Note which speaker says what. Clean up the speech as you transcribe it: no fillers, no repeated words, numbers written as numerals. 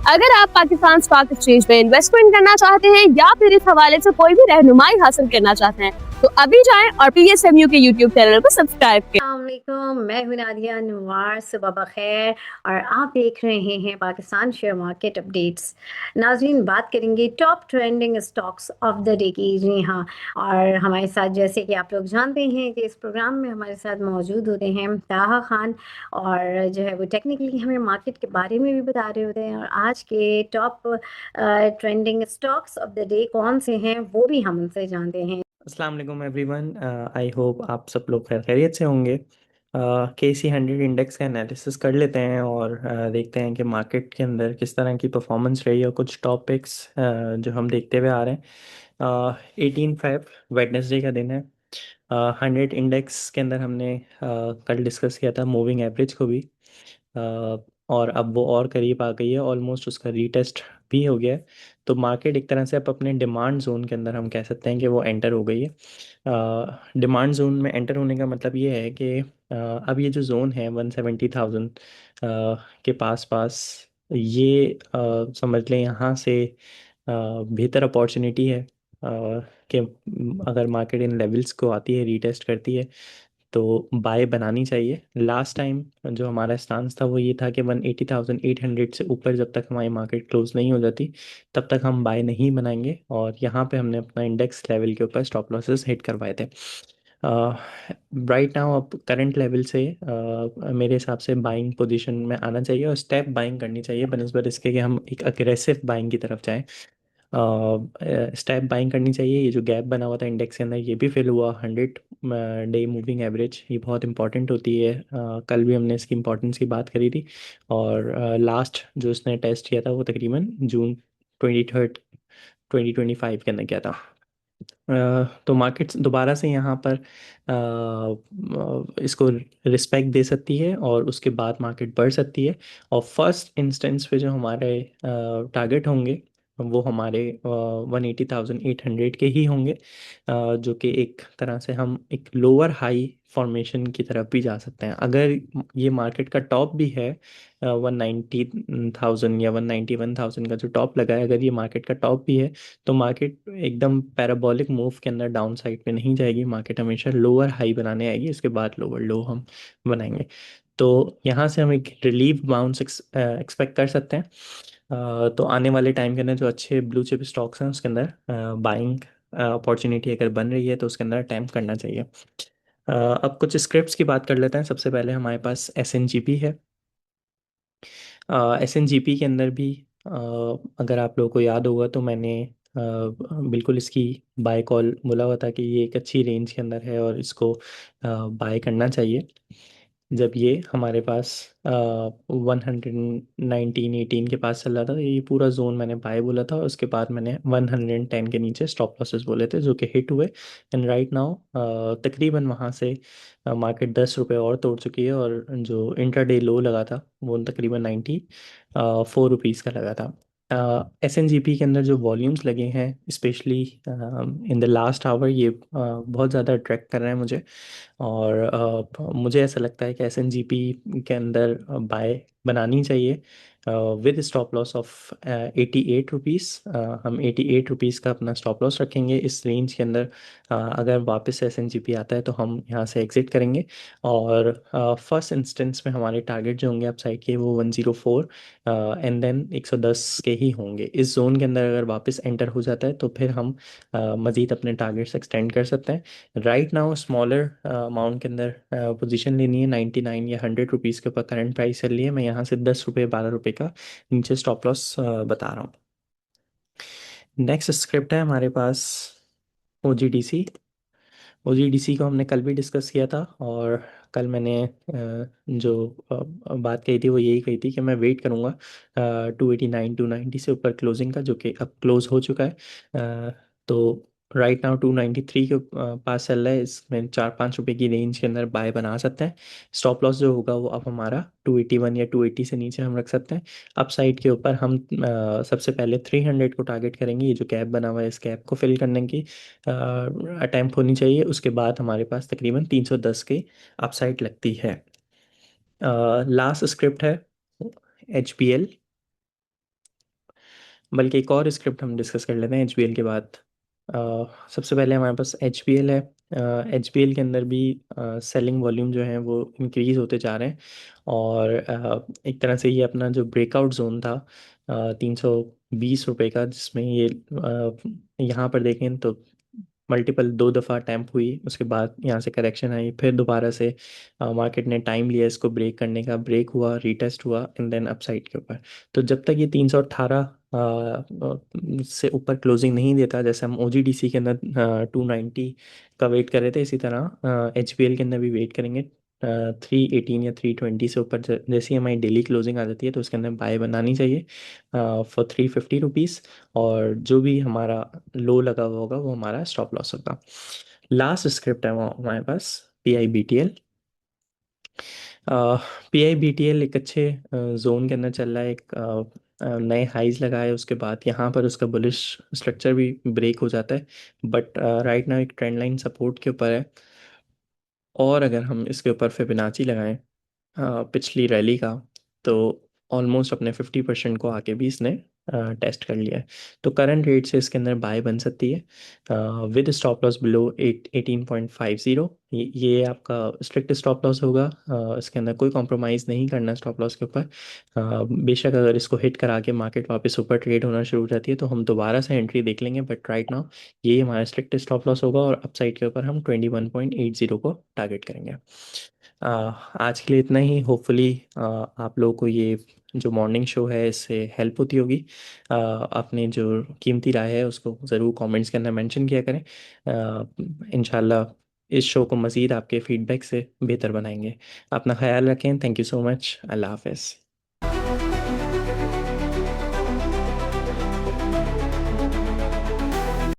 Speaker 1: अगर आप Pakistan stock exchange में इन्वेस्टमेंट करना चाहते हैं या फिर इस हवाले से कोई भी रहनुमाई हासिल करना चाहते हैं तो अभी जाएं और PSMU के YouTube चैनल को सब्सक्राइब करें।
Speaker 2: अस्सलामुअलैकुम, मैं हूं नादिया नवार। सुबह बखैर और आप देख रहे हैं पाकिस्तान शेयर मार्केट अपडेट्स। नाज़रीन, बात करेंगे top trending stocks of the day की। जी हाँ, और हमारे साथ, जैसे कि आप लोग जानते हैं कि इस प्रोग्राम में हमारे साथ मौजूद होते हैं ताहा खान, और जो है वो टेक्निकली हमें मार्केट के बारे में भी बता रहे होते हैं, और आज के top trending stocks of the day कौन से हैं वो भी हम उनसे जानते हैं।
Speaker 3: अस्सलाम वालेकुम एवरीवन। आई होप आप सब लोग खैरियत से होंगे। KC 100 इंडेक्स का एनालिसिस कर लेते हैं और देखते हैं कि मार्केट के अंदर किस तरह की परफॉर्मेंस रही है और कुछ टॉपिक्स जो हम देखते हुए आ रहे हैं। 18/5 वेडनेसडे का दिन है। 100 इंडेक्स के अंदर हमने कल डिस्कस किया था मूविंग एवरेज को भी, और अब वो और करीब आ गई है, ऑलमोस्ट उसका रीटेस्ट भी हो गया है। तो मार्केट एक तरह से अब अपने डिमांड जोन के अंदर हम कह सकते हैं कि वो एंटर हो गई है। डिमांड जोन में एंटर होने का मतलब ये है कि अब ये जो जोन है 170,000 के पास पास, ये समझ लें यहाँ से बेहतर अपॉर्चुनिटी है कि अगर मार्केट इन लेवल्स को आती है, रीटेस्ट करती है, तो बाय बनानी चाहिए। लास्ट टाइम जो हमारा स्टांस था वो ये था कि 180,800 से ऊपर जब तक हमारी मार्केट क्लोज नहीं हो जाती तब तक हम बाय नहीं बनाएंगे, और यहाँ पे हमने अपना इंडेक्स लेवल के ऊपर स्टॉप लॉसेस हिट करवाए थे। राइट नाउ अब करंट लेवल से मेरे हिसाब से बाइंग पोजीशन में आना चाहिए और स्टेप बाइंग करनी चाहिए बनस्बत इसके कि हम एक अग्रेसिव बाइंग की तरफ जाएं। स्टेप बाइंग करनी चाहिए। ये जो गैप बना हुआ था इंडेक्स के अंदर ये भी फिल हुआ। 100 डे मूविंग एवरेज ये बहुत इंपॉर्टेंट होती है। कल भी हमने इसकी इंपॉर्टेंस की बात करी थी, और लास्ट जो इसने टेस्ट किया था वो तकरीबन जून 23 2025 के अंदर किया था। तो मार्केट दोबारा से यहाँ पर इसको रिस्पेक्ट दे सकती है और उसके बाद मार्केट बढ़ सकती है। और फर्स्ट इंस्टेंस पे जो हमारे टारगेट होंगे वो हमारे 180,800 के ही होंगे, जो कि एक तरह से हम एक लोअर हाई फॉर्मेशन की तरफ भी जा सकते हैं। अगर ये मार्केट का टॉप भी है 190,000 या 191,000 का जो टॉप लगा है, अगर ये मार्केट का टॉप भी है तो मार्केट एकदम पैराबोलिक मूव के अंदर डाउन साइड पे नहीं जाएगी। मार्केट हमेशा लोअर हाई बनाने आएगी, उसके बाद लोअर लो हम बनाएंगे। तो यहाँ से हम एक रिलीफ बाउंस एक्सपेक्ट कर सकते हैं। तो आने वाले टाइम के अंदर जो अच्छे ब्लू चिप स्टॉक्स हैं उसके अंदर बाइंग अपॉर्चुनिटी अगर बन रही है तो उसके अंदर अटैम्प्ट करना चाहिए। अब कुछ स्क्रिप्ट्स की बात कर लेते हैं। सबसे पहले हमारे पास SNGP है। SNGP के अंदर भी अगर आप लोगों को याद होगा तो मैंने बिल्कुल इसकी बाय कॉल बोला हुआ था कि ये एक अच्छी रेंज के अंदर है और इसको बाय करना चाहिए। जब ये हमारे पास 119-18 के पास चल रहा था तो ये पूरा जोन मैंने बाय बोला था, और उसके बाद मैंने 110 के नीचे स्टॉप लॉसेस बोले थे जो कि हिट हुए। एंड राइट नाउ तकरीबन वहाँ से मार्केट 10 रुपये और तोड़ चुकी है, और जो इंटरडे लो लगा था वो तकरीबन 94 रुपीज़ का लगा था। SNGP के अंदर जो वॉल्यूम्स लगे हैं specially in the last hour, ये बहुत ज़्यादा अट्रैक्ट कर रहे हैं मुझे। और मुझे ऐसा लगता है कि SNGP के अंदर बाय बनानी चाहिए with stop loss of 88 rupees. हम 88 रुपीज़ का अपना स्टॉप लॉस रखेंगे इस रेंज के अंदर। अगर वापस से SNGP आता है तो हम यहाँ से एग्जिट करेंगे, और फर्स्ट इंस्टेंस में हमारे टारगेट जो होंगे अपसाइड के वो 104 एंड देन 110 के ही होंगे। इस जोन के अंदर अगर वापस एंटर हो जाता है तो फिर हम मज़ीद अपने टारगेट्स एक्सटेंड कर सकते हैं। राइट नाउ स्मॉलर अमाउंट के अंदर पोजीशन लेनी है। 99 या 100 रुपीज़ के ऊपर करंट प्राइस चल रही है। मैं यहाँ से 10 रुपये 12 रुपये का नीचे स्टॉप लॉस बता रहा हूँ। नेक्स्ट स्क्रिप्ट है हमारे पास OGDC को हमने कल भी डिस्कस किया था, और कल मैंने जो बात कही थी वो यही कही थी कि मैं वेट करूँगा 289-290 से ऊपर क्लोजिंग का, जो कि अब क्लोज हो चुका है। तो राइट नाउ 293 के पास चल रहा है। इसमें 4-5 रुपये की रेंज के अंदर बाय बना सकते हैं। स्टॉप लॉस जो होगा वो अब हमारा 281 या 280 से नीचे हम रख सकते हैं। अप साइड के ऊपर हम सबसे पहले 300 को टारगेट करेंगे। ये जो कैप बना हुआ है इस कैप को फिल करने की अटैम्प्ट होनी चाहिए। उसके बाद हमारे पास तकरीबन 310 के अपसाइड लगती है। लास्ट स्क्रिप्ट है HPL। बल्कि एक और स्क्रिप्ट हम डिस्कस कर लेते हैं एचबीएल के बाद। सबसे पहले हमारे पास एचबीएल है। एचबीएल के अंदर भी सेलिंग वॉल्यूम जो है वो इंक्रीज़ होते जा रहे हैं, और एक तरह से ये अपना जो ब्रेकआउट जोन था 320 रुपये का, जिसमें ये यहाँ पर देखें तो मल्टीपल 2 दफ़ा टैंप हुई, उसके बाद यहाँ से करेक्शन आई, फिर दोबारा से मार्केट ने टाइम लिया इसको ब्रेक करने का, ब्रेक हुआ, रीटेस्ट हुआ, एंड देन अपसाइड के ऊपर। तो जब तक ये 318 से ऊपर क्लोजिंग नहीं देता, जैसे हम ओजीडीसी के अंदर 290 का वेट कर रहे थे, इसी तरह एचबीएल के अंदर भी वेट करेंगे 318 या 320 से ऊपर। जैसे ही हमारी डेली क्लोजिंग आ जाती है तो उसके अंदर बाय बनानी चाहिए फॉर 350 रुपीज़, और जो भी हमारा लो लगा हुआ होगा वो हमारा स्टॉप लॉस होगा। लास्ट स्क्रिप्ट है वो हमारे पास PIBTL। PIBTL एक अच्छे जोन के अंदर चल रहा है, एक नए हाइज लगाए, उसके बाद यहाँ पर उसका बुलिश स्ट्रक्चर भी ब्रेक हो जाता है, बट राइट नाउ एक ट्रेंड लाइन सपोर्ट के ऊपर है। और अगर हम इसके ऊपर फिबोनाची लगाएं पिछली रैली का, तो ऑलमोस्ट अपने 50% को आके भी इसने टेस्ट कर लिया है। तो करंट रेट से इसके अंदर बाय बन सकती है विद स्टॉप लॉस बिलो 18.50। ये आपका स्ट्रिक्ट स्टॉप लॉस होगा, इसके अंदर कोई कॉम्प्रोमाइज़ नहीं करना स्टॉप लॉस के ऊपर। बेशक अगर इसको हिट करा के मार्केट वापस ऊपर ट्रेड होना शुरू हो जाती है तो हम दोबारा से एंट्री देख लेंगे, बट राइट नाउ ये हमारा स्ट्रिक्ट स्टॉप लॉस होगा, और अपसाइड के ऊपर हम 21.80 को टारगेट करेंगे। आज के लिए इतना ही। होपफुली आप लोगों को ये जो मॉर्निंग शो है इससे हेल्प होती होगी। अपनी जो कीमती राय है उसको ज़रूर कमेंट्स के अंदर मेंशन किया करें। इंशाल्लाह इस शो को मज़ीद आपके फीडबैक से बेहतर बनाएंगे। अपना ख्याल रखें। Thank you so much. अल्लाह हाफ़िज़।